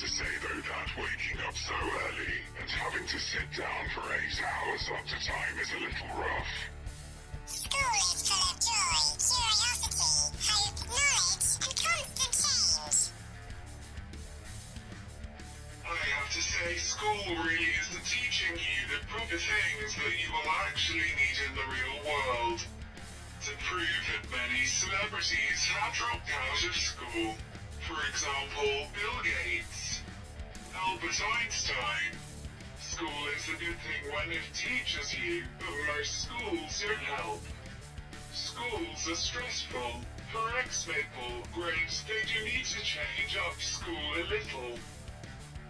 to say, though, that waking up so early and having to sit down for 8 hours at a time is a little rough. School is full of joy, curiosity, hope, knowledge, and constant change. I have to say, school really isn't teaching you the proper things that you will actually need in the real world. To prove that many celebrities have dropped out of school. For example, Bill Gates, Albert Einstein. School is a good thing when it teaches you, but most schools don't help. Schools are stressful. For ex-maple grades, they do need to change up school a little.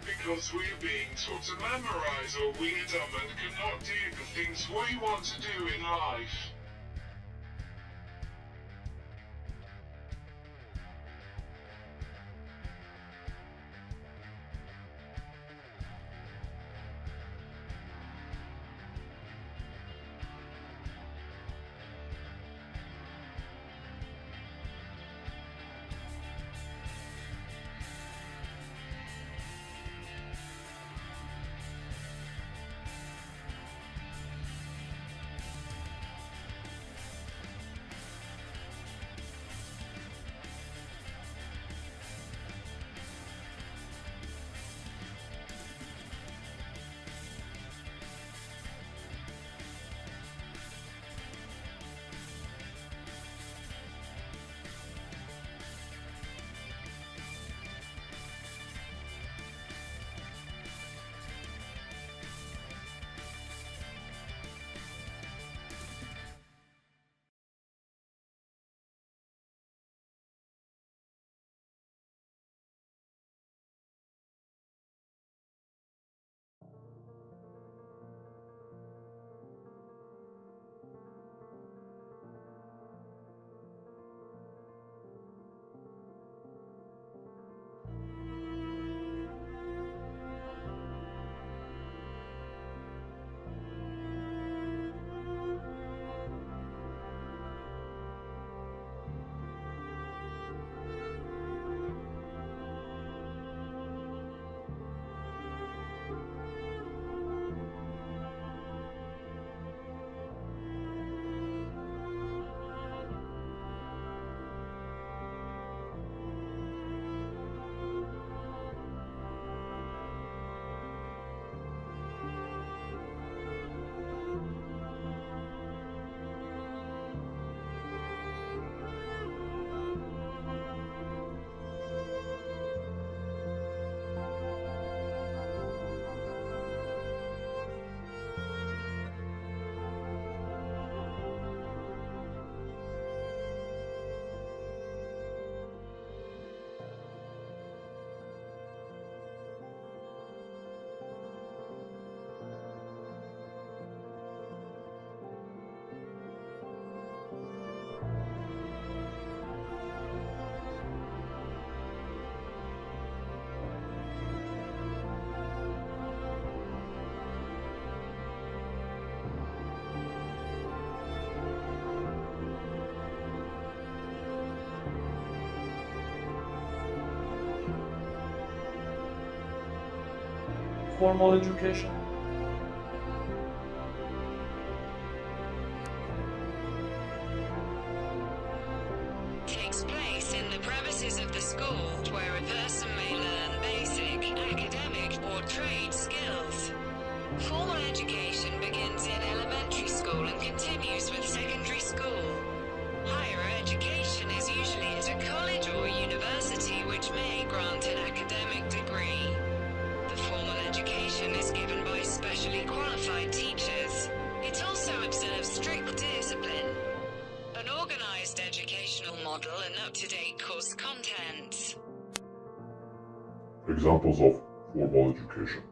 Because we're being taught to memorize, or we're dumb and cannot do the things we want to do in life. Formal education. Takes place in the premises of the school, where a person may learn basic, academic, or trade skills. Formal education begins in elementary school and continues with secondary school. Higher education is usually at a college or university, which may grant an academic degree. The formal education is given by specially qualified teachers. It also observes strict discipline, an organized educational model, and up-to-date course contents. Examples of formal education.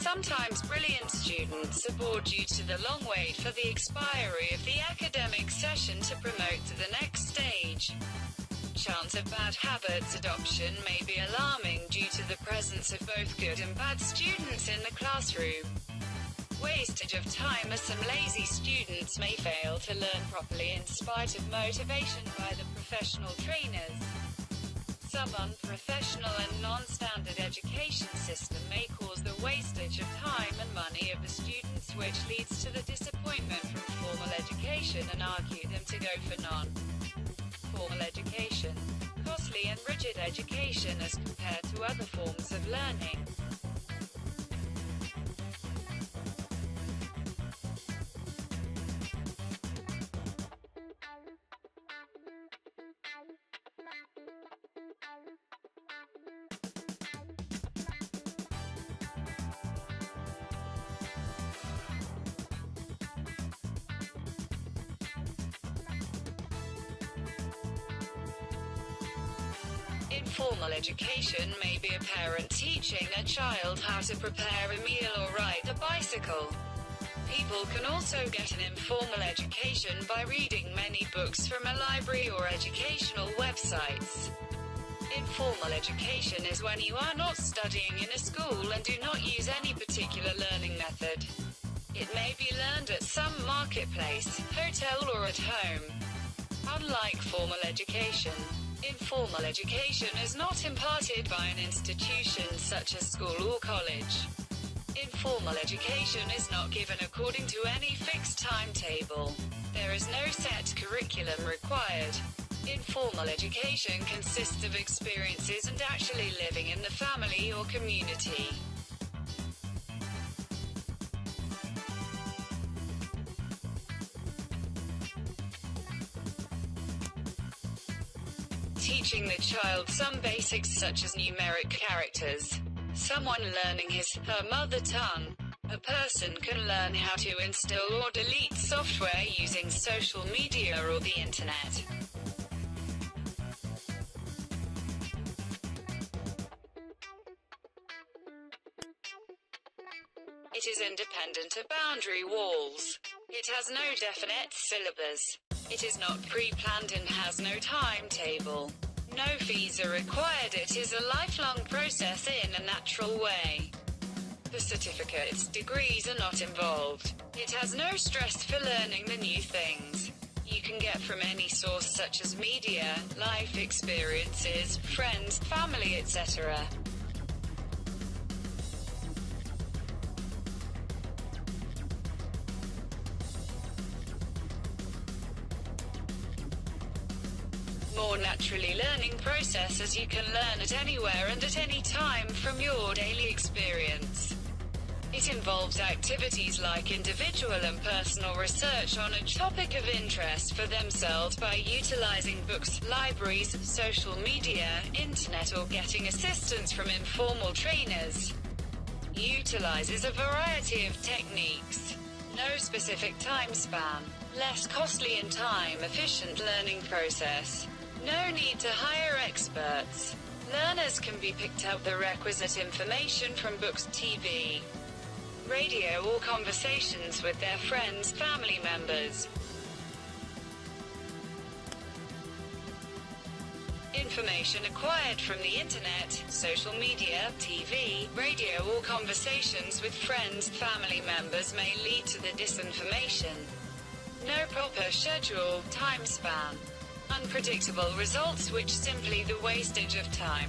Sometimes brilliant students are bored due to the long wait for the expiry of the academic session to promote to the next stage. Chance of bad habits adoption may be alarming due to the presence of both good and bad students in the classroom. Wastage of time as some lazy students may fail to learn properly in spite of motivation by the professional trainers. Some unprofessional and non-standard education system may cause the wastage of time and money of the students, which leads to the disappointment from formal education and argue them to go for non-formal education. Costly and rigid education as compared to other forms of learning. Informal education may be a parent teaching a child how to prepare a meal or ride a bicycle. People can also get an informal education by reading many books from a library or educational websites. Informal education is when you are not studying in a school and do not use any particular learning method. It may be learned at some marketplace, hotel or at home. Unlike formal education, informal education is not imparted by an institution such as school or college. Informal education is not given according to any fixed timetable. There is no set curriculum required. Informal education consists of experiences and actually living in the family or community. Teaching the child some basics such as numeric characters. Someone learning her mother tongue. A person can learn how to install or delete software using social media or the internet. It is independent of boundary walls. It has no definite syllabus. It is not pre-planned and has no timetable. No fees are required. It is a lifelong process in a natural way. The certificates, degrees are not involved. It has no stress for learning the new things you can get from any source such as media, life experiences, friends, family, etc. More naturally learning process as you can learn at anywhere and at any time from your daily experience. It involves activities like individual and personal research on a topic of interest for themselves by utilizing books, libraries, social media, internet or getting assistance from informal trainers. Utilizes a variety of techniques. No specific time span. Less costly and time-efficient learning process. No need to hire experts. Learners can be picked up the requisite information from books, TV, radio or conversations with their friends, family members. Information acquired from the internet, social media, TV, radio or conversations with friends, family members may lead to the disinformation. No proper schedule, time span. Unpredictable results which simply the wastage of time.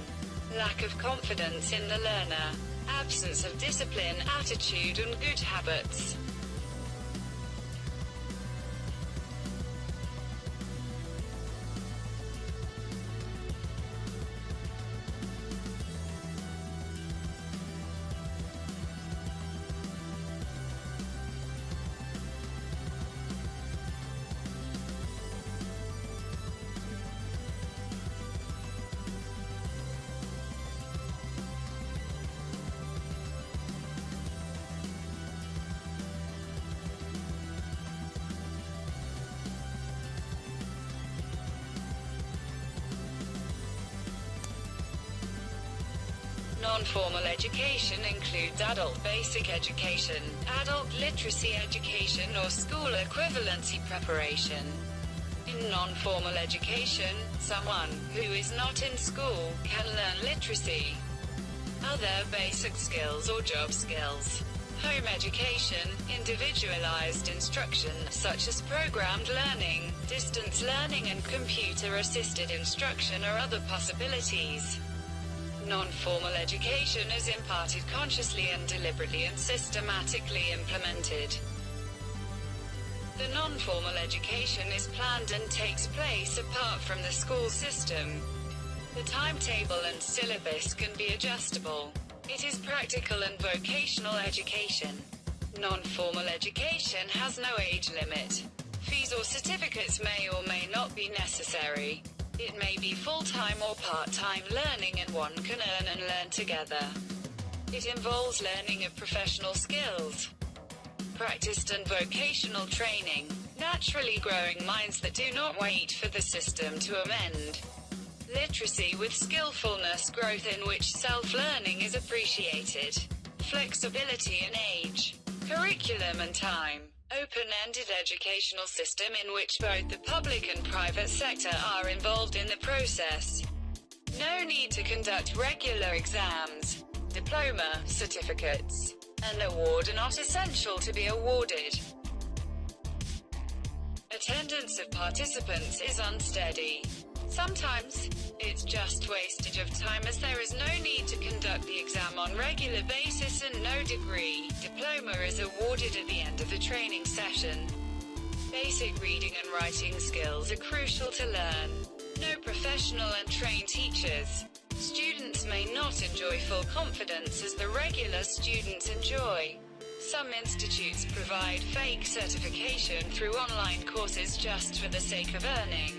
Lack of confidence in the learner. Absence of discipline, attitude and good habits. Non-formal education includes adult basic education, adult literacy education or school equivalency preparation. In non-formal education, someone who is not in school can learn literacy, other basic skills or job skills. Home education, individualized instruction such as programmed learning, distance learning and computer-assisted instruction are other possibilities. Non-formal education is imparted consciously and deliberately and systematically implemented. The non-formal education is planned and takes place apart from the school system. The timetable and syllabus can be adjustable. It is practical and vocational education. Non-formal education has no age limit. Fees or certificates may or may not be necessary. It may be full-time or part-time learning and one can earn and learn together. It involves learning of professional skills, practiced and vocational training, naturally growing minds that do not wait for the system to amend. Literacy with skillfulness growth in which self-learning is appreciated. Flexibility in age, curriculum and time. Open-ended educational system in which both the public and private sector are involved in the process. No need to conduct regular exams. Diploma, certificates, and award are not essential to be awarded. Attendance of participants is unsteady. Sometimes, it's just wastage of time as there is no need to conduct the exam on regular basis and no degree, diploma is awarded at the end of the training session. Basic reading and writing skills are crucial to learn. No professional and trained teachers. Students may not enjoy full confidence as the regular students enjoy. Some institutes provide fake certification through online courses just for the sake of earning.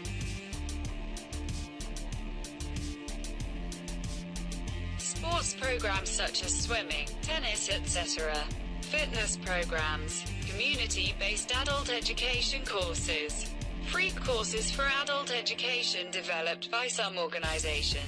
Sports programs such as swimming, tennis, etc. Fitness programs, community-based adult education courses, free courses for adult education developed by some organization.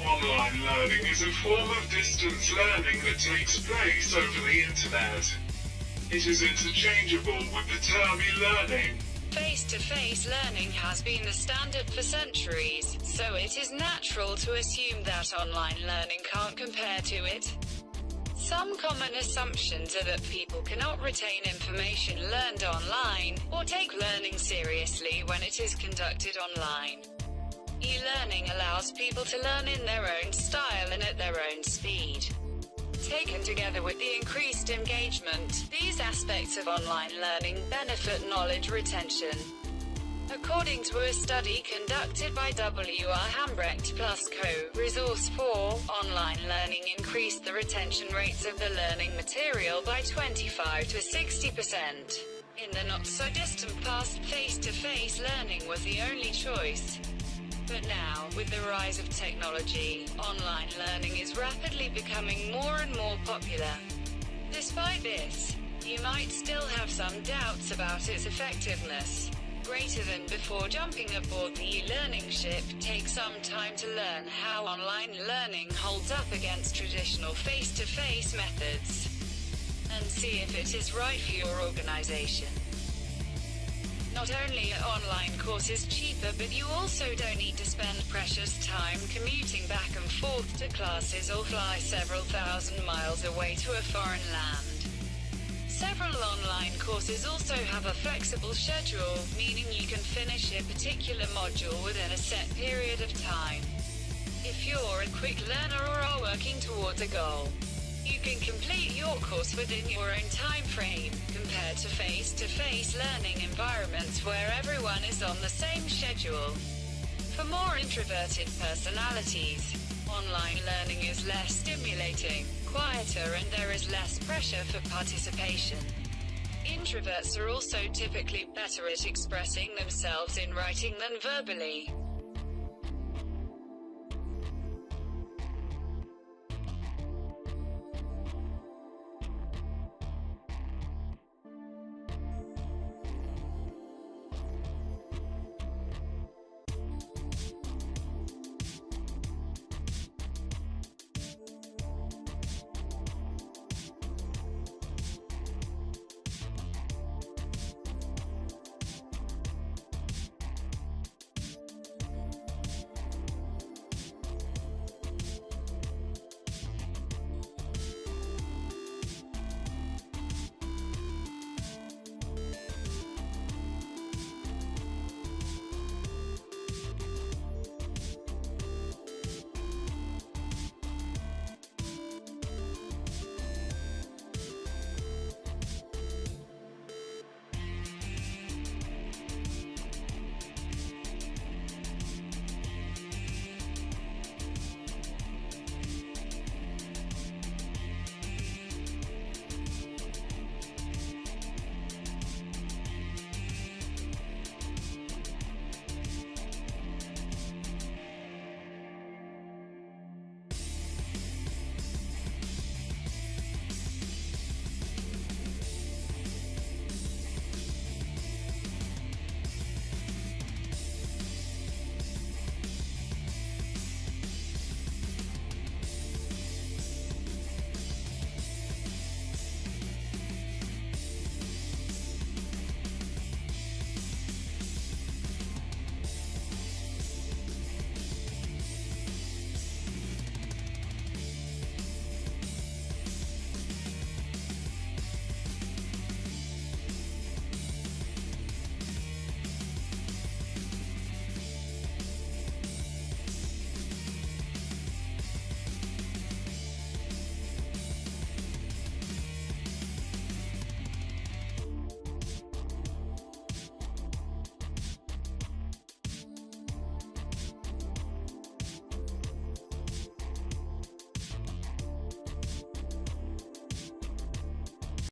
Online learning is a form of distance learning that takes place over the internet. It is interchangeable with the term e-learning. Face-to-face learning has been the standard for centuries, so it is natural to assume that online learning can't compare to it. Some common assumptions are that people cannot retain information learned online, or take learning seriously when it is conducted online. E-learning allows people to learn in their own style and at their own speed. Taken together with the increased engagement, these aspects of online learning benefit knowledge retention. According to a study conducted by W.R. Hambrecht plus Co. Resource 4, online learning increased the retention rates of the learning material by 25 to 60%. In the not-so-distant past, face-to-face learning was the only choice. But now, with the rise of technology, online learning is rapidly becoming more and more popular. Despite this, you might still have some doubts about its effectiveness. Greater than before jumping aboard the e-learning ship, take some time to learn how online learning holds up against traditional face-to-face methods, and see if it is right for your organization. Not only are online courses cheaper, but you also don't need to spend precious time commuting back and forth to classes or fly several thousand miles away to a foreign land. Several online courses also have a flexible schedule, meaning you can finish a particular module within a set period of time, if you're a quick learner or are working towards a goal. You can complete your course within your own time frame, compared to face-to-face learning environments where everyone is on the same schedule. For more introverted personalities, online learning is less stimulating, quieter, and there is less pressure for participation. Introverts are also typically better at expressing themselves in writing than verbally.